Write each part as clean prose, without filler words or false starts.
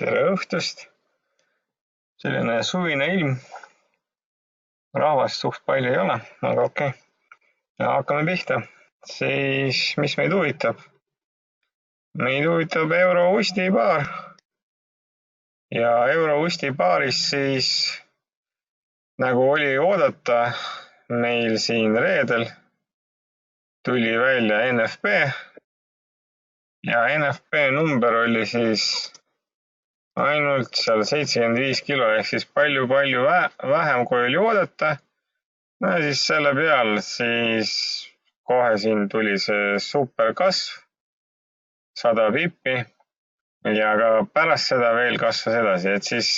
Tere õhtust! Selline suvine ilm. Rahvast suht palju ei ole, aga okei. Ja hakkame pihta. Siis, mis meid huvitab? Meid huvitab Euro-Usti paar. Ja Euro-Usti paaris siis, nagu oli oodata, meil siin reedel tuli välja NFP. Ja NFP number oli siis ainult seal 75 kilo ehk siis palju vähem kui oli oodata. No ja siis selle peal siis kohe siin tuli see super kasv, 100 pippi ja ka pärast seda veel kasvas edasi, et siis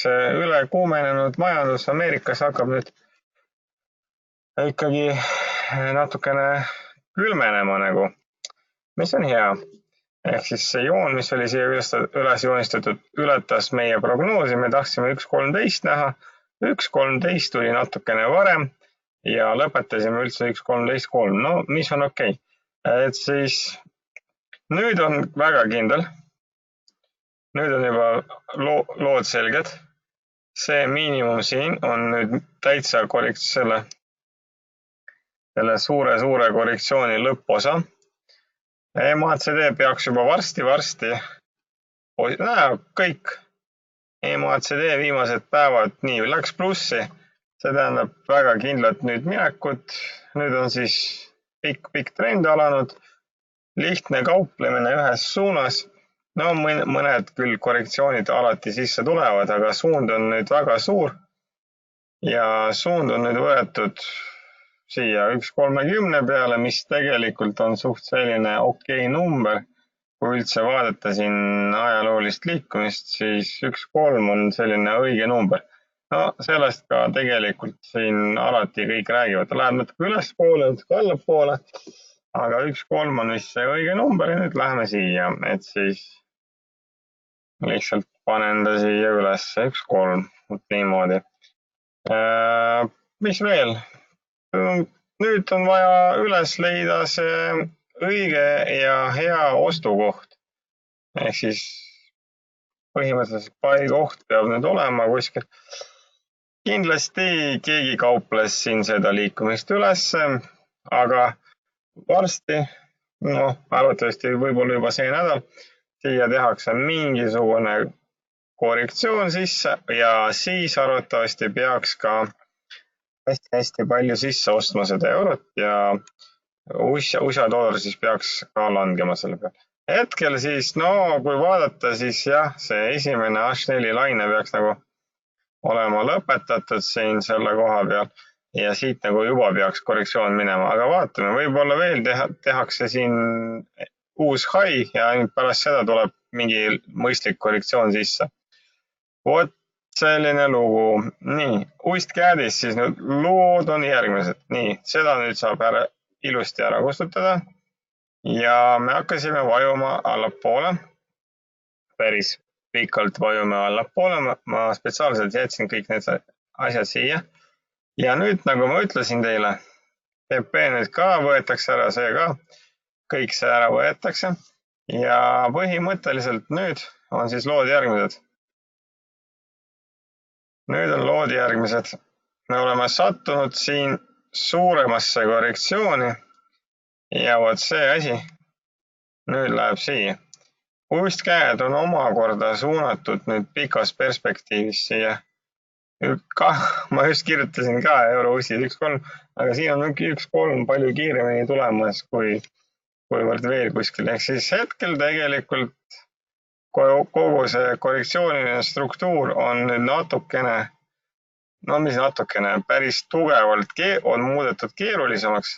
see üle kuumenenud majandus Ameerikas hakkab nüüd ikkagi natukene külmenema nagu, mis on hea. Ehk siis see joon, mis oli siia üles joonistatud, ületas meie prognoosi, me tahtsime 1.13 näha. 1.13 tuli natukene varem ja lõpetasime üldse 1.13.3. No, mis on okei. Et siis nüüd on väga kindel. Nüüd on juba lood selged. See miinimum siin on nüüd täitsa selle suure korrektsiooni lõpposa. MACD peaks juba varsti, kõik MACD viimased päevad nii läks plussi, see tähendab väga kindlalt nüüd minekut, nüüd on siis pikk trend alanud, lihtne kauplemine ühes suunas, no mõned küll korrektsioonid alati sisse tulevad, aga suund on nüüd väga suur ja suund on nüüd võetud siia 1.30 peale, mis tegelikult on suht selline okei number. Kui üldse vaadata siin ajaloolist liikumist, siis 1.3 on selline õige number. No sellest ka tegelikult siin alati kõik räägivad. Läheb natuke ülespoole, natuke allapoole, aga 1.3 on vist see õige number ja nüüd läheme siia, et siis lihtsalt panen ta siia üles 1.3, niimoodi. Mis veel? Nüüd on vaja üles leida see õige ja hea ostukoht. Ehk siis põhimõtteliselt buy koht peab nüüd olema kuskil. Kindlasti keegi kauples siin seda liikumist üles, aga varsti, arvatavasti võib-olla juba see nädal, siia tehakse mingisugune korrektsioon sisse ja siis arvatavasti peaks ka hästi palju sisse ostma seda eurot ja USA dollar siis peaks ka langema selle peal. Hetkel siis, kui vaadata, siis jah, see esimene H4 laine peaks nagu olema lõpetatud siin selle koha peal ja siit nagu juba peaks korrektsioon minema, aga vaatame, võib-olla veel tehakse siin uus high ja pärast seda tuleb mingi mõistlik korrektsioon sisse. Vot selline lugu. Nii, Ust-Kädis siis nüüd lood on järgmised. Nii, seda nüüd saab ilusti ära kustutada. Ja me hakkasime vajuma allapoole. Päris pikalt vajume allapoole. Ma spetsiaalselt jätsin kõik need asjad siia. Ja nüüd, nagu ma ütlesin teile, TP nüüd ka võetakse ära, see ka. Kõik see ära võetakse. Ja põhimõtteliselt nüüd on siis lood järgmised. Nüüd on lood järgmised. Me oleme sattunud siin suuremasse korrektsiooni ja vot see asi nüüd läheb siia. Ust-käed on omakorda suunatud nüüd pikas perspektiivis siia. Ma just kirjutasin ka Euro-Ustis 1.3, aga siin on 1.3 palju kiiremini tulemas kuivõrd veel kuskil. Ehk siis hetkel tegelikult kogu see korrektsiooniline struktuur on nüüd natukene, päris tugevalt on muudetud keerulisemaks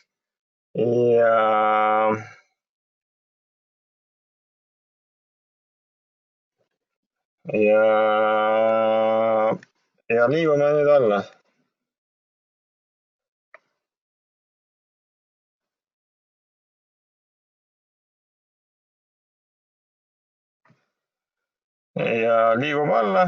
ja liigume nüüd alla. Ja liigub alla.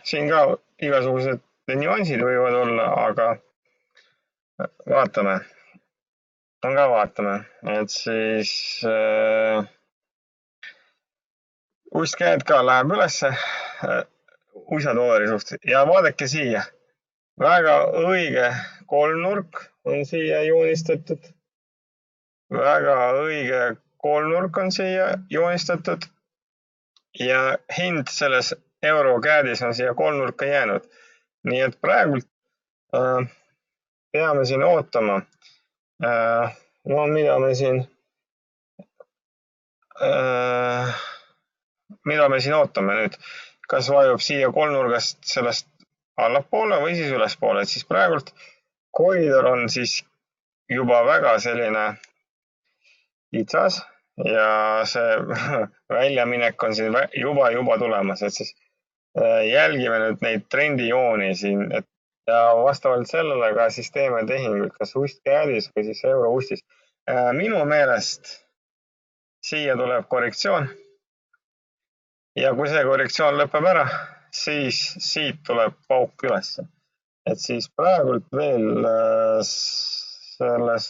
Siin ka igasugused nüansid võivad olla, aga vaatame. on ka vaatame, et siis ustkäed ka läheb ülesse USA dollari suhtes ja vaadake siia. Väga õige kolmnurk on siia joonistatud. Väga õige kolmnurk on siia joonistatud ja hind selles eurokäädis on siia kolmnurka jäänud. Nii et praegult peame siin ootama. No mida me siin ootame nüüd? Kas vajub siia kolmnurgast sellest allapoole või siis ülespoole, et siis praegult koridor on siis juba väga selline kitsas ja see väljaminek on siin juba tulemas, et siis jälgime nüüd neid trendijooni siin, et ja vastavalt sellele ka siis teeme tehinguid, kas ustkäedis või siis euroustis. Minu meelest siia tuleb korrektsioon ja kui see korrektsioon lõpeb ära, siis siit tuleb pauk üles. Et siis praegult veel selles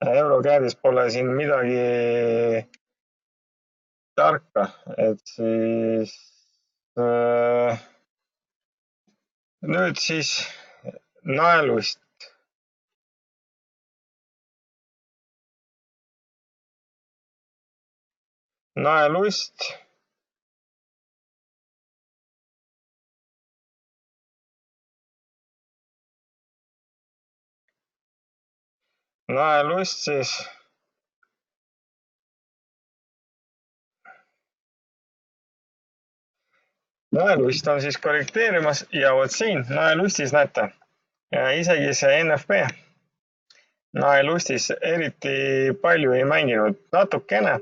eurokäädis pole siin midagi tarka, et siis nüüd siis naelust. Naelust. Naelust siis. Naelust on siis korrekteerimas ja vot siin naelustis näete, isegi see NFP naelustis eriti palju ei mänginud, natukene,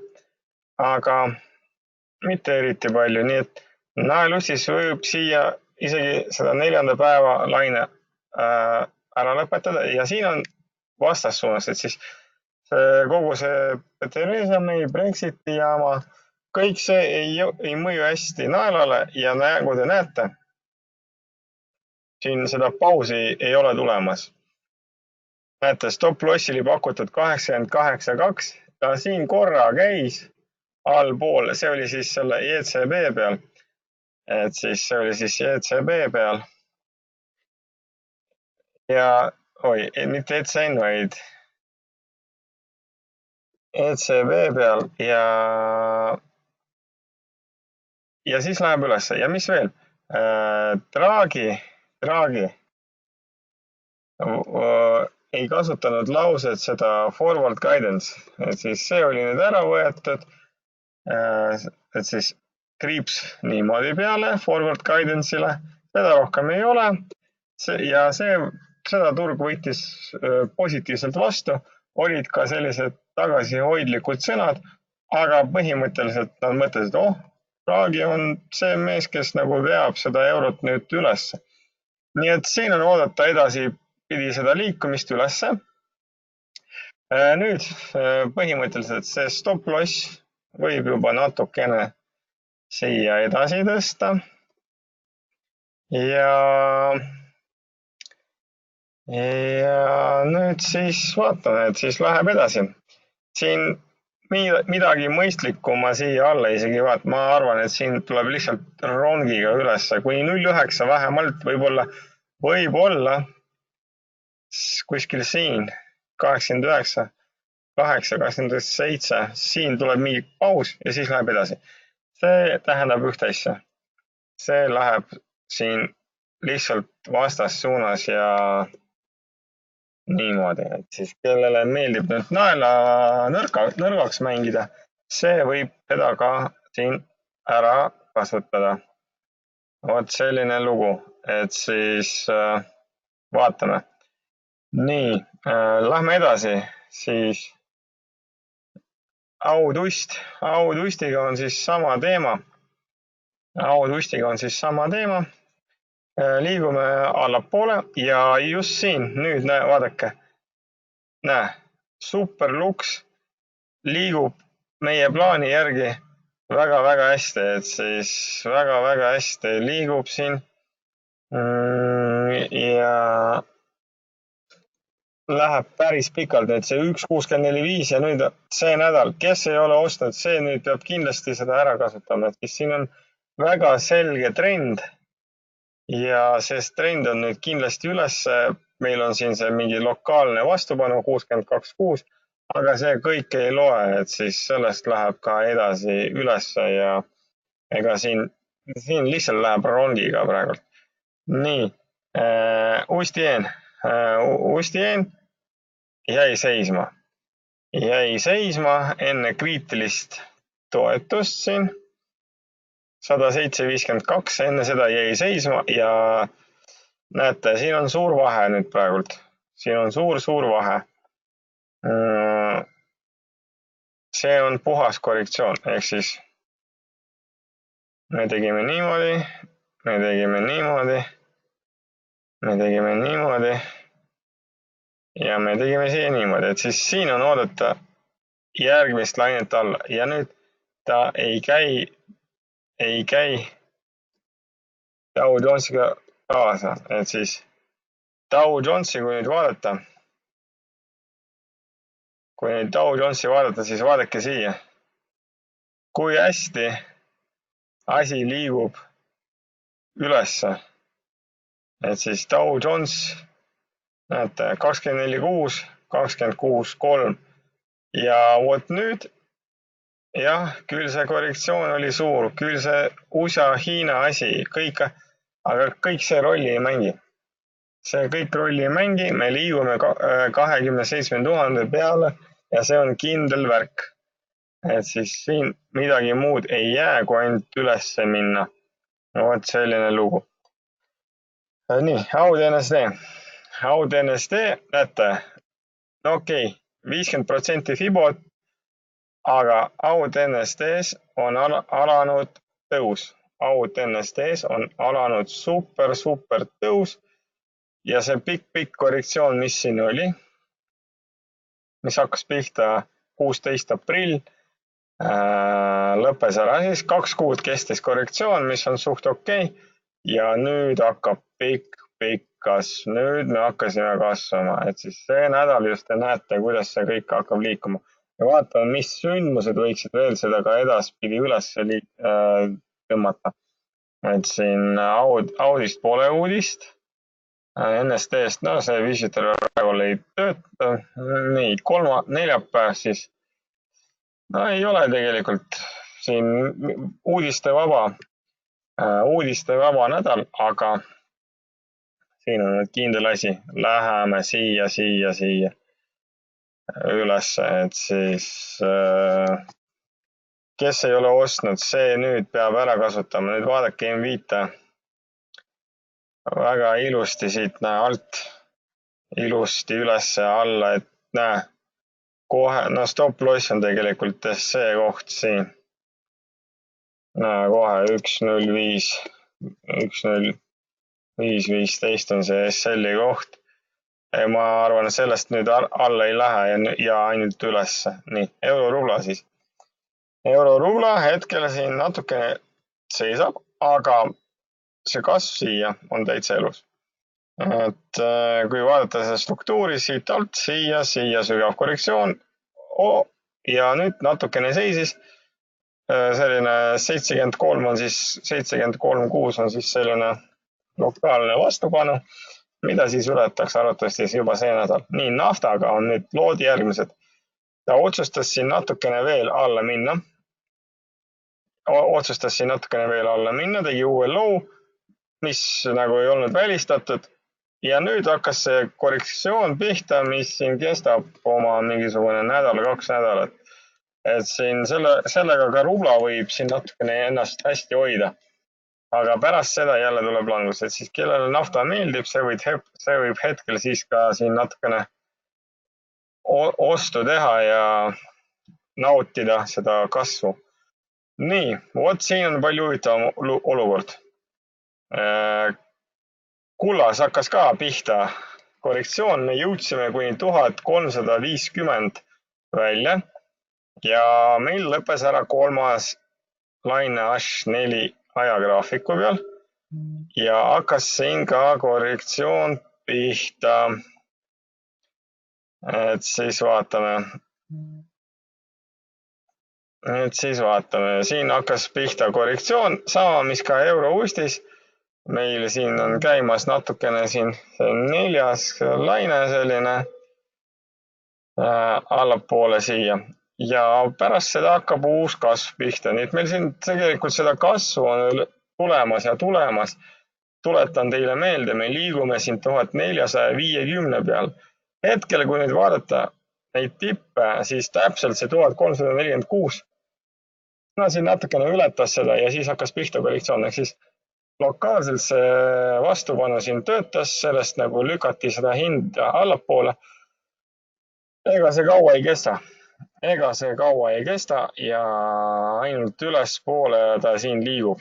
aga mitte eriti palju, nii et naelustis võib siia isegi seda 4. päeva laine ära lõpetada ja siin on vastassuunas, et siis kogu see Theresa May Brexiti jaama, kõik see ei mõju hästi naelale ja nagu te näete, siin seda pausi ei ole tulemas. Näete, stop-loss oli pakutud 88.2, ta siin korra käis allpool, see oli siis selle ECB peal. Et siis see oli siis ECB peal. Ja, mitte ECN, vaid ECB peal ja siis läheb ülesse. Ja mis veel? Draghi ei kasutanud lauset seda forward guidance, et siis see oli nüüd ära võetud, et siis kriips niimoodi peale forward guidance'ile, seda rohkem ei ole ja seda turg võitis positiivselt vastu, olid ka sellised tagasihoidlikud sõnad, aga põhimõtteliselt nad mõtlesid, Draghi on see mees, kes nagu veab seda eurot nüüd ülesse. Nii et siin on oodata edasipidi seda liikumist ülesse. Nüüd põhimõtteliselt see stop-loss võib juba natukene siia edasi tõsta. Ja nüüd siis vaatame, et siis läheb edasi. Siin midagi mõistlikku ma siia alla isegi vaat. Ma arvan, et siin tuleb lihtsalt rongiga ülesse. Kuni 0,9 vähemalt võib-olla kuskil siin 89, 8, 87, siin tuleb mingi paus ja siis läheb edasi. See tähendab ühte asja. See läheb siin lihtsalt vastassuunas ja niimoodi, et siis kellele meeldib nüüd naela nõrgaks mängida, see võib seda ka siin ära kasutada. Vot selline lugu, et siis vaatame. Nii, lähme edasi, siis autust. Autustiga on siis sama teema. Liigume allapoole ja just siin, nüüd vaadake, Superlux liigub meie plaani järgi väga-väga hästi, et siis väga-väga hästi liigub siin ja läheb päris pikalt, et see 1.64.5 ja nüüd see nädal, kes ei ole ostnud, see nüüd peab kindlasti seda ära kasutama, et siin on väga selge trend ja see trend on nüüd kindlasti üles. Meil on siin see mingi lokaalne vastupanu 62.6, aga see kõik ei loe, et siis sellest läheb ka edasi ülesse ja ega siin lihtsalt läheb rongiga praegult. Nii, Ustien jäi seisma enne kriitilist toetust siin 107.52, enne seda jäi seisma ja näete, siin on suur vahe nüüd praegult. Siin on suur vahe. See on puhas korrektsioon, ehk siis me tegime niimoodi, me tegime niimoodi, me tegime niimoodi ja me tegime siia niimoodi, et siis siin on oodata järgmist lainet alla ja nüüd ta ei käi Dow Jonesiga kaasa, et siis Dow Jonesi, kui nüüd vaadata, siis vaadake siia, kui hästi asi liigub ülesse, et siis Dow Jones, näete, 24.6, 26.3 ja vot nüüd, jah, küll see korrektsioon oli suur, küll see USA-Hiina asi, aga kõik see rolli ei mängi. See kõik rolli ei mängi, me liigume 27 000 peale ja see on kindel värk. Et siis siin midagi muud ei jää, kui ainult ülesse minna. No vot selline lugu. Nii, Aud NSD, näete, no okei, 50% Fibot, aga Aud NSD-s on alanud tõus. Aud NSD-s on alanud super tõus ja see pikk korrektsioon, mis siin oli, mis hakkas pihta 16. aprill, lõppes ära siis 2 kuud kestis korrektsioon, mis on suht okei ja nüüd hakkab pikk kasv. Nüüd me hakkasime kasvama, et siis see nädal just te näete, kuidas see kõik hakkab liikuma. Ja vaatame, mis sündmused võiksid veel seda ka edaspidi üles tõmmata. Et siin Audist pole uudist. NSD-st, no see visitor arrival ei tööta. Nii, neljapäev siis. No ei ole tegelikult siin uudiste vaba nädal, aga siin on nüüd kindel asi. Läheme siia üles, et siis kes ei ole ostnud, see nüüd peab ära kasutama. Nüüd vaadake M5 väga ilusti siit alt, ilusti ülesse alla, et näe, kohe, no stop loss on tegelikult see koht siin. Näe kohe 1.05.15 on see SL-i koht. Ma arvan, et sellest nüüd alla ei lähe ja ainult ülesse. Nii, euro-rubla siis. Euro-rubla hetkel siin natukene seisab, aga see kasv siia on täitsa elus. Et kui vaadata seda struktuuri siit alt, siia sügav korrektsioon ja nüüd natukene seisis. Selline 73 on siis, 73.6 on siis selline lokaalne vastupanu, mida siis ületaks arvatavasti juba see nädal. Nii, naftaga on nüüd lood järgmised. Ta otsustas siin natukene veel alla minna. Tegi uue low, mis nagu ei olnud välistatud. Ja nüüd hakkas see korrektsioon pihta, mis siin kestab oma mingisugune nädal, 2 nädalat. Et siin sellega ka rubla võib siin natukene ennast hästi hoida. Aga pärast seda jälle tuleb langus, et siis kellele nafta meeldib, see võib hetkel siis ka siin natukene ostu teha ja nautida seda kasvu. Nii, vot siin on palju huvitavam olukord. Kullas hakkas ka pihta korrektsioon, me jõudsime kuni 1350 välja ja meil lõppes ära 3. laine H4 ajagraafiku peal ja hakkas siin ka korrektsioon pihta. et siis vaatame, siin hakkas pihta korrektsioon, sama mis ka Euro-Ustis. Meil siin on käimas natukene siin neljas laine selline allapoole siia ja pärast seda hakkab uus kasv pihta. Nii et meil siin tegelikult seda kasvu on tulemas ja tulemas. Tuletan teile meelde, me liigume siin 1450 peal. Hetkel, kui nüüd vaadata neid tippe, siis täpselt see 1346. Siin natukene ületas seda ja siis hakkas pihta korrektsioon. Ehk siis lokaalselt see vastupanu siin töötas, sellest nagu lükati seda hinda allapoole. Ega see kaua ei kesta ja ainult ülespoole ta siin liigub.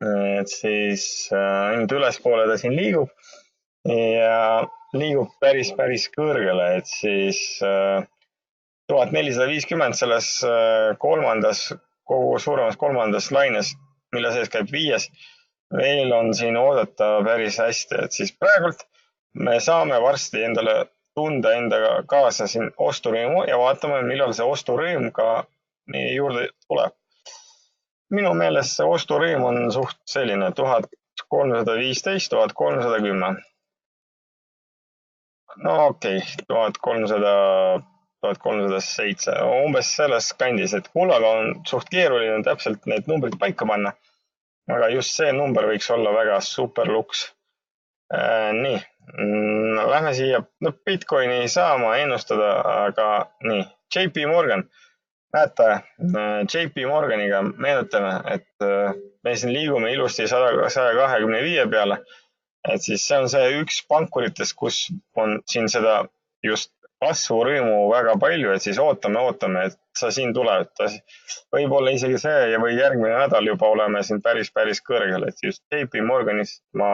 Et siis ainult ülespoole ta siin liigub ja liigub päris kõrgele, et siis 1450 selles kogu suuremas kolmandas laines, mille sees käib viies, veel on siin oodata päris hästi, et siis praegult me saame varsti endale tunda endaga kaasa siin osturõõmu ja vaatame, millal see osturõõm ka meie juurde tuleb. Minu meelest see osturõõm on suht selline 1315, 1310. No okei, 1307, umbes selles kandis, et kullaga on suht keeruline täpselt need numbrid paika panna. Aga just see number võiks olla väga super luks. Nii, lähme siia, Bitcoini ei saa ma ennustada, aga nii, JP Morgan. Näete, JP Morganiga meenutame, et me siin liigume ilusti 125 peale. Et siis see on see üks pankuritest, kus on siin seda just kasvurõõmu väga palju, et siis ootame, et sa siin tuleb. Võib-olla isegi see või järgmine nädal juba oleme siin päris kõrgel, et just JP Morganist ma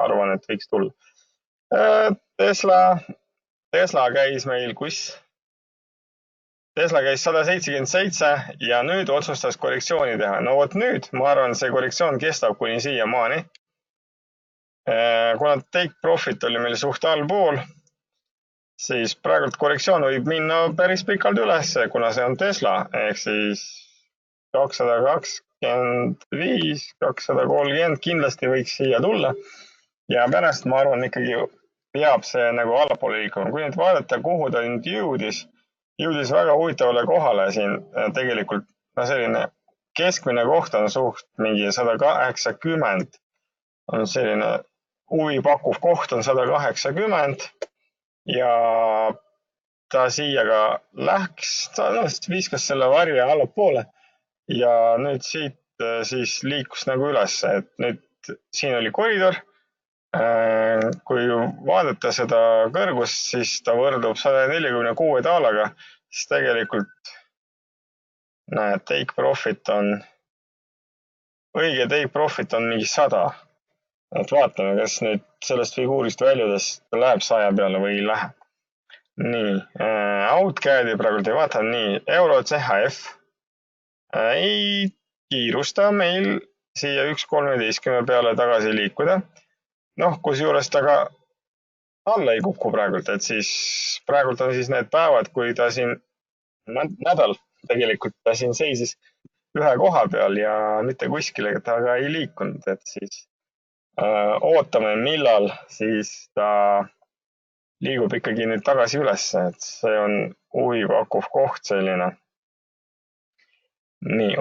arvan, et võiks tulla. Tesla käis meil Tesla käis 177 ja nüüd otsustas korrektsiooni teha. No vot nüüd, ma arvan, see korrektsioon kestab kuni siiamaani. Kuna take profit oli meil suht allpool, siis praegult korrektsioon võib minna päris pikalt üles, kuna see on Tesla, ehk siis 225, 230 kindlasti võiks siia tulla. Ja pärast ma arvan ikkagi peab see nagu allapoole liikuma. Kui nüüd vaadata, kuhu ta nüüd jõudis väga huvitavale kohale siin tegelikult, selline keskmine koht on suht mingi 180, on selline huvipakkuv koht on 180 ja ta siia ka läks, ta viskas selle varje allapoole ja nüüd siit siis liikus nagu üles, et nüüd siin oli koridor. Kui vaadata seda kõrgust, siis ta võrdub 146 daalaga, siis tegelikult take profit on mingi 100. Et vaatame, kas nüüd sellest figuurist väljudes läheb 100 peale või ei lähe. Nii, outcadi praegult ei vaata, nii, euro CHF ei kiirusta meil siia 1.13 peale tagasi liikuda. Kus juures ta ka alla ei kuku praegult, et siis praegult on siis need päevad, kui ta siin nädal tegelikult ta siin seisis ühe koha peal ja mitte kuskile ta ka ei liikunud, et siis ootame, millal siis ta liigub ikkagi nüüd tagasi üles, et see on huvipakkuv koht selline. Nii,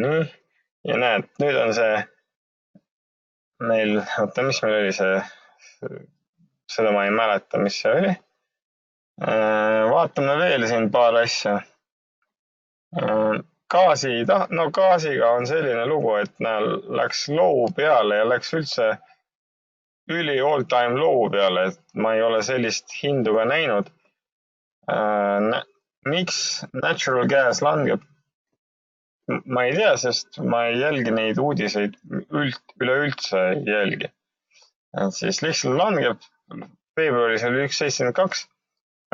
nii. Ja näed, nüüd on see meil, mis meil oli see, seda ma ei mäleta, mis see oli. Vaatame veel siin paar asja. Gaasiga on selline lugu, et läks low peale ja läks üldse üli all-time low peale, et ma ei ole sellist hindu ka näinud. Miks natural gas langeb? Ma ei tea, sest ma ei jälgi neid uudiseid üleüldse ei jälgi. Et siis lihtsalt langeb. Veebruaris oli 1.72.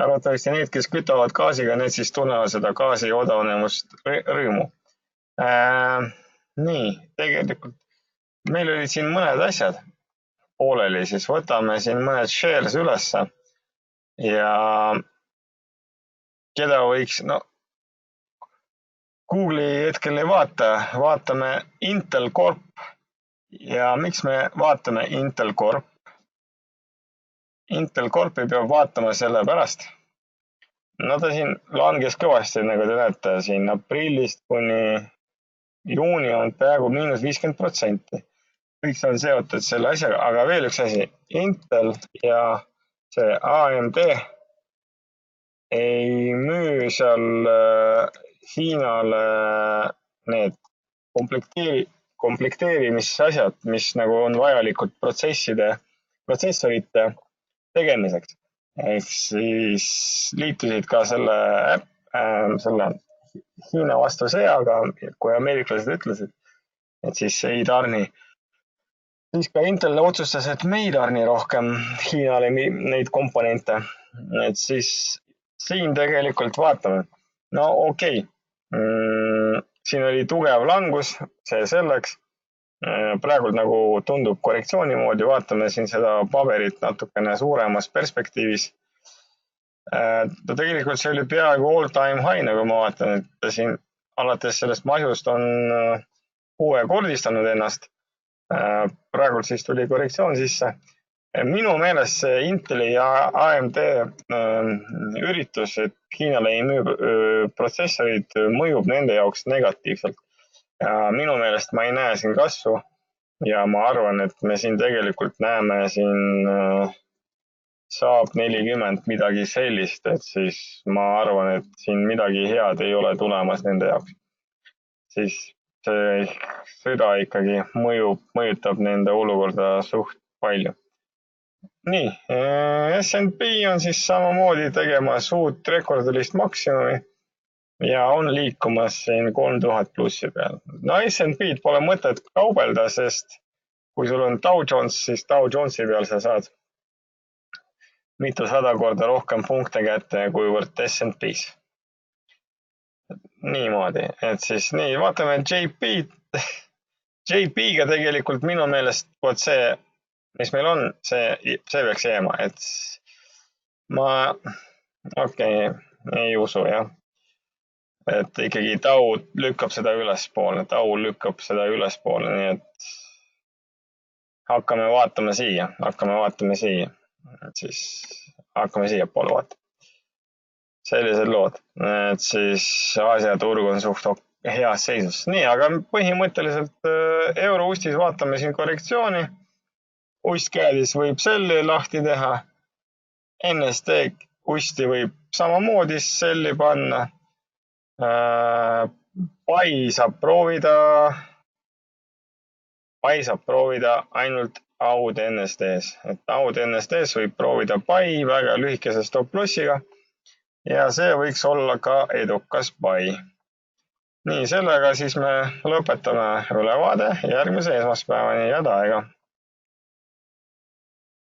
Arvatavasti need, kes kütavad gaasiga, need siis tunnevad seda gaasi odavnemust rõõmu. Nii, tegelikult meil olid siin mõned asjad pooleli, siis võtame siin mõned shares ülesse. ja keda võiks, no Google'i hetkel ei vaata, vaatame Intel Corp. Ja miks me vaatame Intel Corp? Intel Corpi peab vaatama selle pärast. No ta siin langes kõvasti, nagu te näete, siin aprillist kuni juuni on peaaegu -50%. Kõik see on seotud selle asjaga, aga veel üks asi. Intel ja see AMD ei müü seal Hiinale need komplekteerimisasjad, mis nagu on vajalikud protsessorite tegemiseks. Ehk siis liitusid ka selle Hiina vastu sõjaga, kui ameeriklased ütlesid, et siis ei tarni. Siis ka Intel otsustas, et me ei tarni rohkem Hiinale neid komponente. Et siis siin tegelikult vaatame. No okei. Siin oli tugev langus, see selleks. Praegu nagu tundub korrektsiooni moodi, vaatame siin seda paberit natukene suuremas perspektiivis. Tegelikult see oli peaaegu all time high, nagu ma vaatan, et siin alates sellest mahjust on 6-kordistanud ennast. Praegu siis tuli korrektsioon sisse. Minu meelest see Inteli ja AMD üritus, et Hiinale ei müü protsessorid, mõjub nende jaoks negatiivselt. Ja minu meelest ma ei näe siin kasvu ja ma arvan, et me siin tegelikult näeme siin saab 40 midagi sellist, et siis ma arvan, et siin midagi head ei ole tulemas nende jaoks. Siis see sõda ikkagi mõjutab nende olukorda suht palju. Nii, S&P on siis samamoodi tegemas uut rekordilist maksimumi ja on liikumas siin 3000 plussi peal. No S&P-d pole mõtet kaubelda, sest kui sul on Dow Jones, siis Dow Jonesi peal sa saad mitusada korda rohkem punkte kätte kuivõrd S&P-s. Niimoodi, et siis nii, vaatame JP-d. JP-ga tegelikult minu meelest võt see, mis meil on, see peaks jääma, et ma ei usu, jah. Et ikkagi Dow lükkab seda ülespoole, nii et hakkame vaatama siia. Et siis hakkame siia poole vaatama. Sellised lood, et siis Aasia turg on suht heas seisus. Nii, aga põhimõtteliselt euroustis vaatame siin korrektsiooni. Ustkäedis võib selli lahti teha. NSD usti võib samamoodi selli panna. Pai saab proovida ainult AUD NSD-s. Et AUD NSD-s võib proovida pai väga lühikese stop-lossiga ja see võiks olla ka edukas pai. Nii, sellega siis me lõpetame ülevaade järgmise esmaspäevani, head aega!